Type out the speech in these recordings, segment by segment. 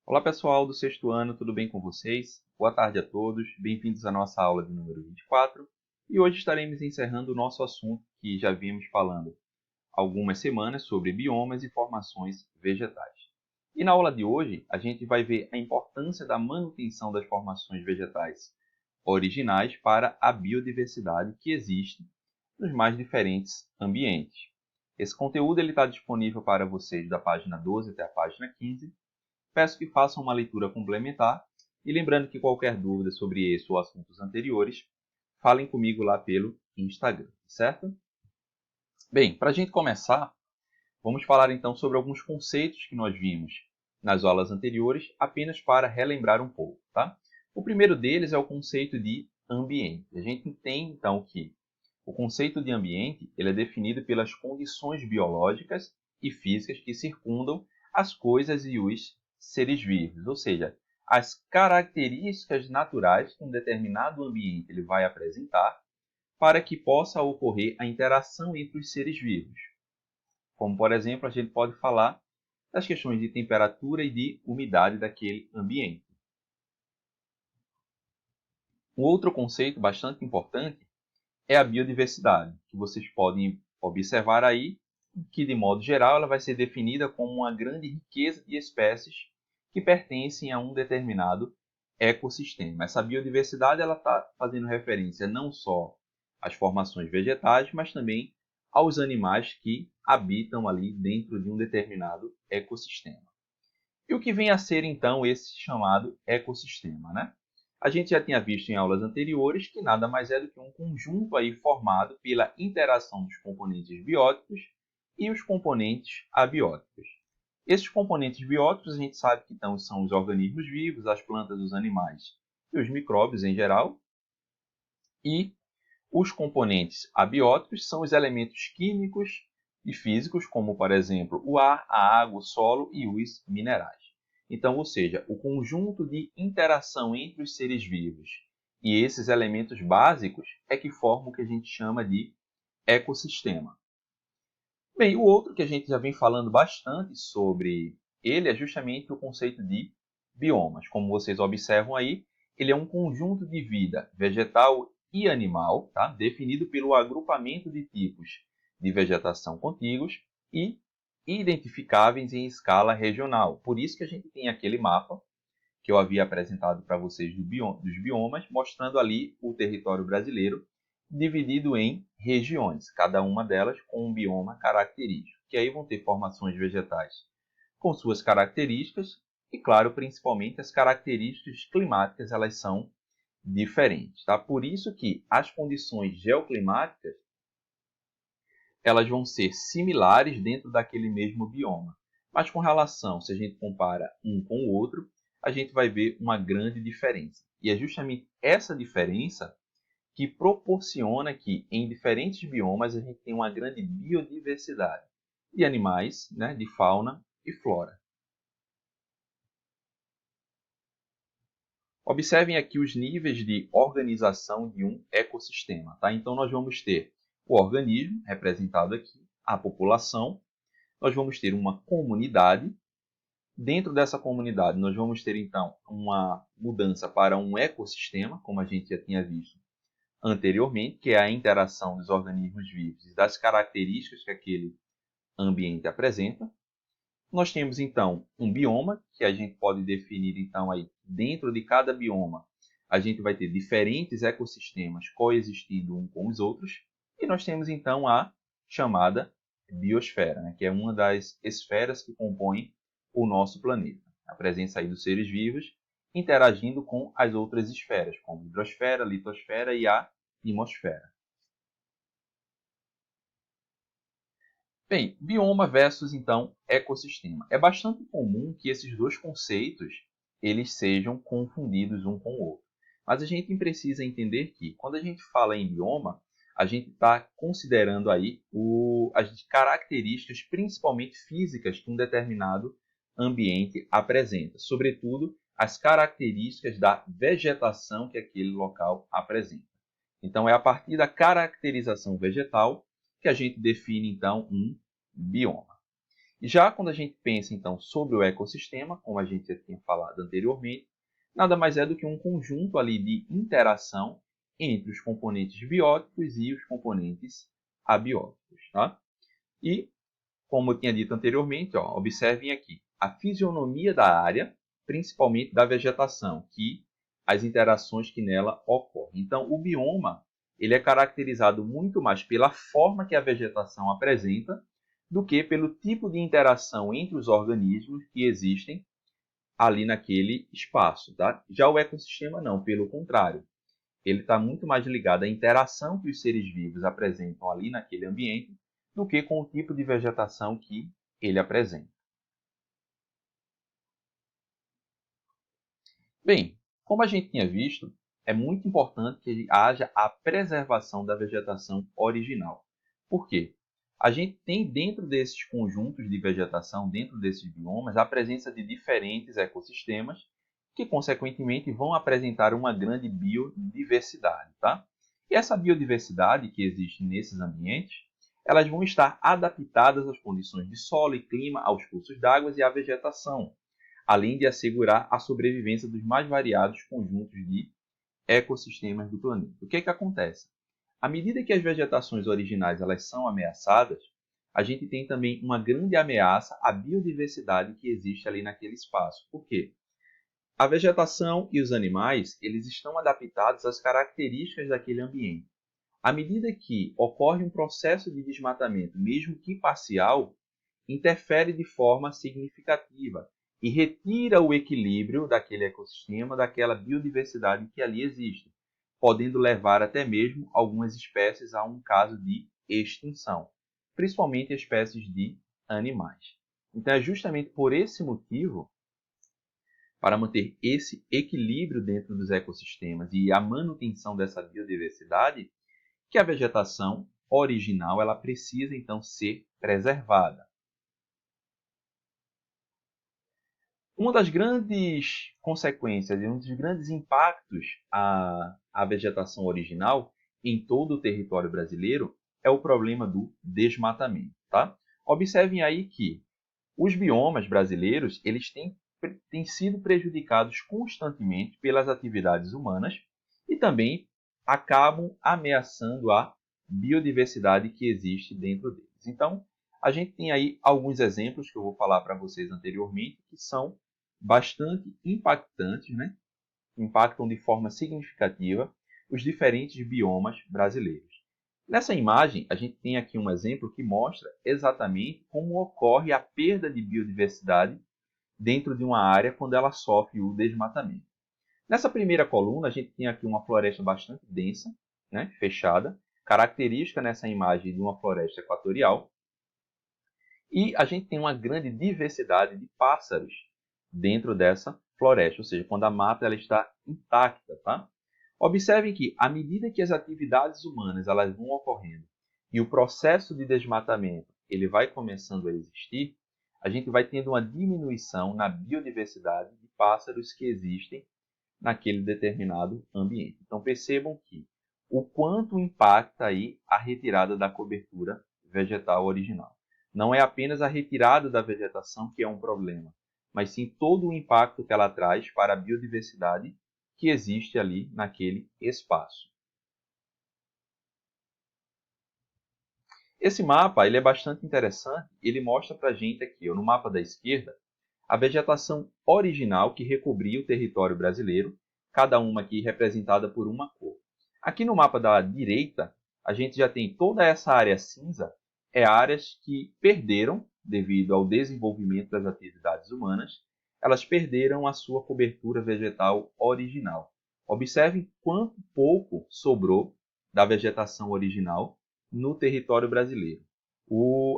Olá pessoal do sexto ano, tudo bem com vocês? Boa tarde a todos, bem-vindos à nossa aula de número 24 e hoje estaremos encerrando o nosso assunto que já vimos falando há algumas semanas sobre biomas e formações vegetais. E na aula de hoje a gente vai ver a importância da manutenção das formações vegetais originais para a biodiversidade que existe nos mais diferentes ambientes. Esse conteúdo está disponível para vocês da página 12 até a página 15. Peço que façam uma leitura complementar e lembrando que qualquer dúvida sobre esse ou assuntos anteriores, falem comigo lá pelo Instagram, certo? Bem, para a gente começar, vamos falar então sobre alguns conceitos que nós vimos nas aulas anteriores, apenas para relembrar um pouco, tá? O primeiro deles é o conceito de ambiente. A gente entende então que o conceito de ambiente ele é definido pelas condições biológicas e físicas que circundam as coisas e os seres vivos, ou seja, as características naturais que um determinado ambiente ele vai apresentar para que possa ocorrer a interação entre os seres vivos. Como, por exemplo, a gente pode falar das questões de temperatura e de umidade daquele ambiente. Um outro conceito bastante importante é a biodiversidade, que vocês podem observar aí, que de modo geral ela vai ser definida como uma grande riqueza de espécies que pertencem a um determinado ecossistema. Essa biodiversidade ela está fazendo referência não só às formações vegetais, mas também aos animais que habitam ali dentro de um determinado ecossistema. E o que vem a ser então esse chamado ecossistema, né? A gente já tinha visto em aulas anteriores que nada mais é do que um conjunto aí formado pela interação dos componentes bióticos e os componentes abióticos. Esses componentes bióticos a gente sabe que então são os organismos vivos, as plantas, os animais e os micróbios em geral. E os componentes abióticos são os elementos químicos e físicos, como por exemplo o ar, a água, o solo e os minerais. Então, ou seja, o conjunto de interação entre os seres vivos e esses elementos básicos é que formam o que a gente chama de ecossistema. Bem, o outro que a gente já vem falando bastante sobre ele é justamente o conceito de biomas. Como vocês observam aí, ele é um conjunto de vida vegetal e animal, tá? Definido pelo agrupamento de tipos de vegetação contíguos e identificáveis em escala regional. Por isso que a gente tem aquele mapa que eu havia apresentado para vocês dos biomas, mostrando ali o território brasileiro dividido em regiões, cada uma delas com um bioma característico, que aí vão ter formações vegetais com suas características e, claro, principalmente as características climáticas, elas são diferentes, tá? Por isso que as condições geoclimáticas, elas vão ser similares dentro daquele mesmo bioma. Mas com relação, se a gente compara um com o outro, a gente vai ver uma grande diferença. E é justamente essa diferença que proporciona que em diferentes biomas a gente tem uma grande biodiversidade de animais, né, de fauna e flora. Observem aqui os níveis de organização de um ecossistema. Tá? Então, nós vamos ter o organismo, representado aqui, a população, nós vamos ter uma comunidade. Dentro dessa comunidade, nós vamos ter, então, uma mudança para um ecossistema, como a gente já tinha visto anteriormente, que é a interação dos organismos vivos e das características que aquele ambiente apresenta. Nós temos, então, um bioma, que a gente pode definir, então, aí, dentro de cada bioma, a gente vai ter diferentes ecossistemas coexistindo uns com os outros. E nós temos, então, a chamada biosfera, né, que é uma das esferas que compõem o nosso planeta. A presença aí dos seres vivos interagindo com as outras esferas, como hidrosfera, litosfera e a atmosfera. Bem, bioma versus então ecossistema. É bastante comum que esses dois conceitos eles sejam confundidos um com o outro. Mas a gente precisa entender que quando a gente fala em bioma, a gente está considerando aí as características, principalmente físicas, que um determinado ambiente apresenta, sobretudo as características da vegetação que aquele local apresenta. Então, é a partir da caracterização vegetal que a gente define, então, um bioma. Já quando a gente pensa, então, sobre o ecossistema, como a gente já tinha falado anteriormente, nada mais é do que um conjunto ali de interação entre os componentes bióticos e os componentes abióticos. Tá? E, como eu tinha dito anteriormente, ó, observem aqui a fisionomia da área, principalmente da vegetação, que as interações que nela ocorrem. Então, o bioma ele é caracterizado muito mais pela forma que a vegetação apresenta do que pelo tipo de interação entre os organismos que existem ali naquele espaço. Tá? Já o ecossistema não, pelo contrário. Ele está muito mais ligado à interação que os seres vivos apresentam ali naquele ambiente do que com o tipo de vegetação que ele apresenta. Bem, como a gente tinha visto, é muito importante que haja a preservação da vegetação original. Por quê? A gente tem dentro desses conjuntos de vegetação, dentro desses biomas, a presença de diferentes ecossistemas que, consequentemente, vão apresentar uma grande biodiversidade. Tá? E essa biodiversidade que existe nesses ambientes, elas vão estar adaptadas às condições de solo e clima, aos cursos d'água e à vegetação, além de assegurar a sobrevivência dos mais variados conjuntos de ecossistemas do planeta. O que é que acontece? À medida que as vegetações originais elas são ameaçadas, a gente tem também uma grande ameaça à biodiversidade que existe ali naquele espaço. Por quê? A vegetação e os animais eles estão adaptados às características daquele ambiente. À medida que ocorre um processo de desmatamento, mesmo que parcial, interfere de forma significativa e retira o equilíbrio daquele ecossistema, daquela biodiversidade que ali existe, podendo levar até mesmo algumas espécies a um caso de extinção, principalmente espécies de animais. Então é justamente por esse motivo, para manter esse equilíbrio dentro dos ecossistemas e a manutenção dessa biodiversidade, que a vegetação original ela precisa então ser preservada. Uma das grandes consequências e um dos grandes impactos à vegetação original em todo o território brasileiro é o problema do desmatamento. Tá? Observem aí que os biomas brasileiros eles têm sido prejudicados constantemente pelas atividades humanas e também acabam ameaçando a biodiversidade que existe dentro deles. Então, a gente tem aí alguns exemplos que eu vou falar para vocês anteriormente que são bastante impactantes, né? Impactam de forma significativa os diferentes biomas brasileiros. Nessa imagem, a gente tem aqui um exemplo que mostra exatamente como ocorre a perda de biodiversidade dentro de uma área quando ela sofre o desmatamento. Nessa primeira coluna, a gente tem aqui uma floresta bastante densa, né, fechada, característica nessa imagem de uma floresta equatorial. E a gente tem uma grande diversidade de pássaros dentro dessa floresta, ou seja, quando a mata ela está intacta. Tá? Observem que, à medida que as atividades humanas elas vão ocorrendo e o processo de desmatamento ele vai começando a existir, a gente vai tendo uma diminuição na biodiversidade de pássaros que existem naquele determinado ambiente. Então percebam que o quanto impacta aí a retirada da cobertura vegetal original. Não é apenas a retirada da vegetação que é um problema, mas sim todo o impacto que ela traz para a biodiversidade que existe ali naquele espaço. Esse mapa ele é bastante interessante, ele mostra para a gente aqui, no mapa da esquerda, a vegetação original que recobria o território brasileiro, cada uma aqui representada por uma cor. Aqui no mapa da direita, a gente já tem toda essa área cinza, áreas que perderam, devido ao desenvolvimento das atividades humanas, elas perderam a sua cobertura vegetal original. Observe quanto pouco sobrou da vegetação original no território brasileiro.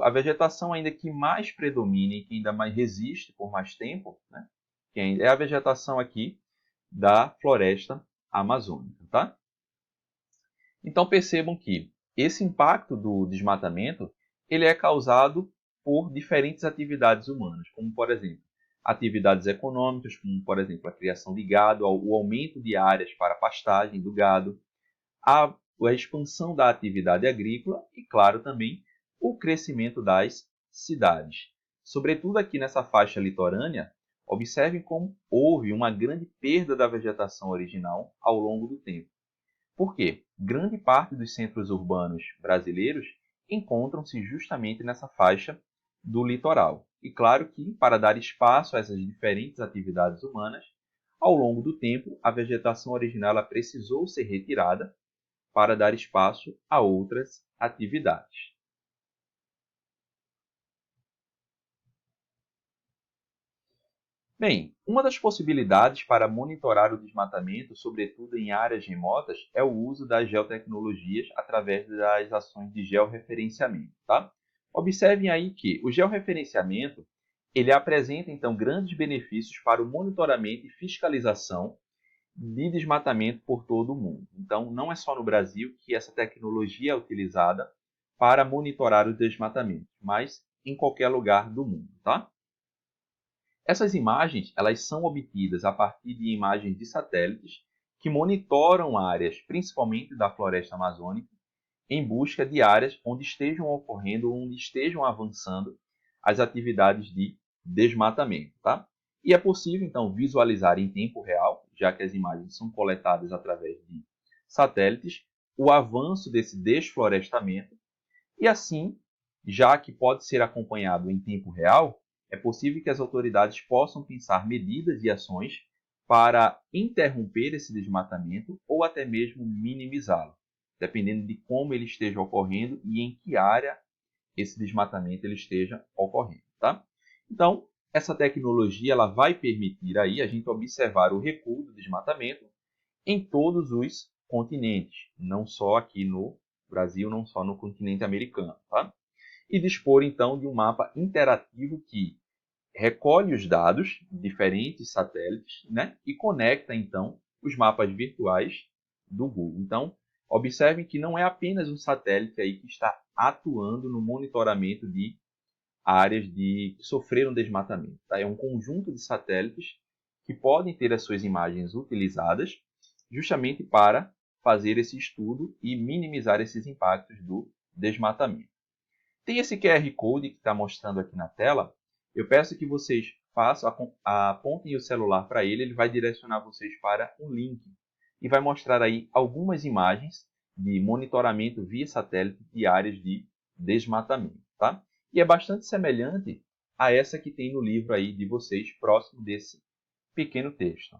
A vegetação ainda que mais predomina e que ainda mais resiste por mais tempo, né, é a vegetação aqui da floresta amazônica. Tá? Então percebam que esse impacto do desmatamento ele é causado por diferentes atividades humanas, como por exemplo, atividades econômicas, como por exemplo a criação de gado, o aumento de áreas para pastagem do gado, a expansão da atividade agrícola e, claro, também o crescimento das cidades. sobretudo aqui nessa faixa litorânea, observem como houve uma grande perda da vegetação original ao longo do tempo. Por quê? Grande parte dos centros urbanos brasileiros encontram-se justamente nessa faixa do litoral. E claro que, para dar espaço a essas diferentes atividades humanas, ao longo do tempo, a vegetação original ela precisou ser retirada para dar espaço a outras atividades. Bem, uma das possibilidades para monitorar o desmatamento, sobretudo em áreas remotas, é o uso das geotecnologias através das ações de georreferenciamento, tá? Observem aí que o georreferenciamento, ele apresenta então grandes benefícios para o monitoramento e fiscalização de desmatamento por todo o mundo. Então, não é só no Brasil que essa tecnologia é utilizada para monitorar o desmatamento, mas em qualquer lugar do mundo, tá? Essas imagens, elas são obtidas a partir de imagens de satélites que monitoram áreas, principalmente da floresta amazônica, em busca de áreas onde estejam ocorrendo, onde estejam avançando as atividades de desmatamento, tá? E é possível, então, visualizar em tempo real, já que as imagens são coletadas através de satélites, o avanço desse desflorestamento e assim, já que pode ser acompanhado em tempo real, é possível que as autoridades possam pensar medidas e ações para interromper esse desmatamento ou até mesmo minimizá-lo, dependendo de como ele esteja ocorrendo e em que área esse desmatamento ele esteja ocorrendo, tá? Então, essa tecnologia ela vai permitir aí a gente observar o recuo do desmatamento em todos os continentes, não só aqui no Brasil, não só no continente americano, tá? E dispor então de um mapa interativo que recolhe os dados de diferentes satélites, né, e conecta então os mapas virtuais do Google. Então, observem que não é apenas um satélite aí que está atuando no monitoramento de áreas que sofreram desmatamento, tá? É um conjunto de satélites que podem ter as suas imagens utilizadas justamente para fazer esse estudo e minimizar esses impactos do desmatamento. Tem esse QR Code que está mostrando aqui na tela. Eu peço que vocês apontem o celular para ele, ele vai direcionar vocês para um link e vai mostrar aí algumas imagens de monitoramento via satélite de áreas de desmatamento, tá? E é bastante semelhante a essa que tem no livro aí de vocês, próximo desse pequeno texto.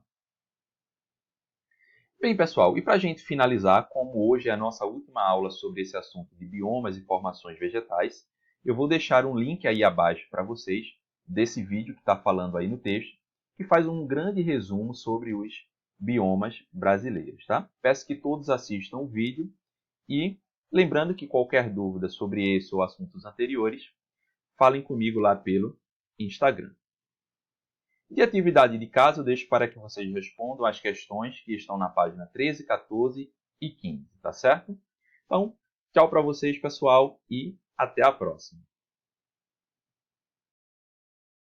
Bem, pessoal, e para a gente finalizar, como hoje é a nossa última aula sobre esse assunto de biomas e formações vegetais, eu vou deixar um link aí abaixo para vocês desse vídeo que está falando aí no texto, que faz um grande resumo sobre os biomas brasileiros, tá? Peço que todos assistam o vídeo e, lembrando que qualquer dúvida sobre esse ou assuntos anteriores, falem comigo lá pelo Instagram. De atividade de casa, eu deixo para que vocês respondam as questões que estão na página 13, 14 e 15, tá certo? Então, tchau para vocês, pessoal, e até a próxima.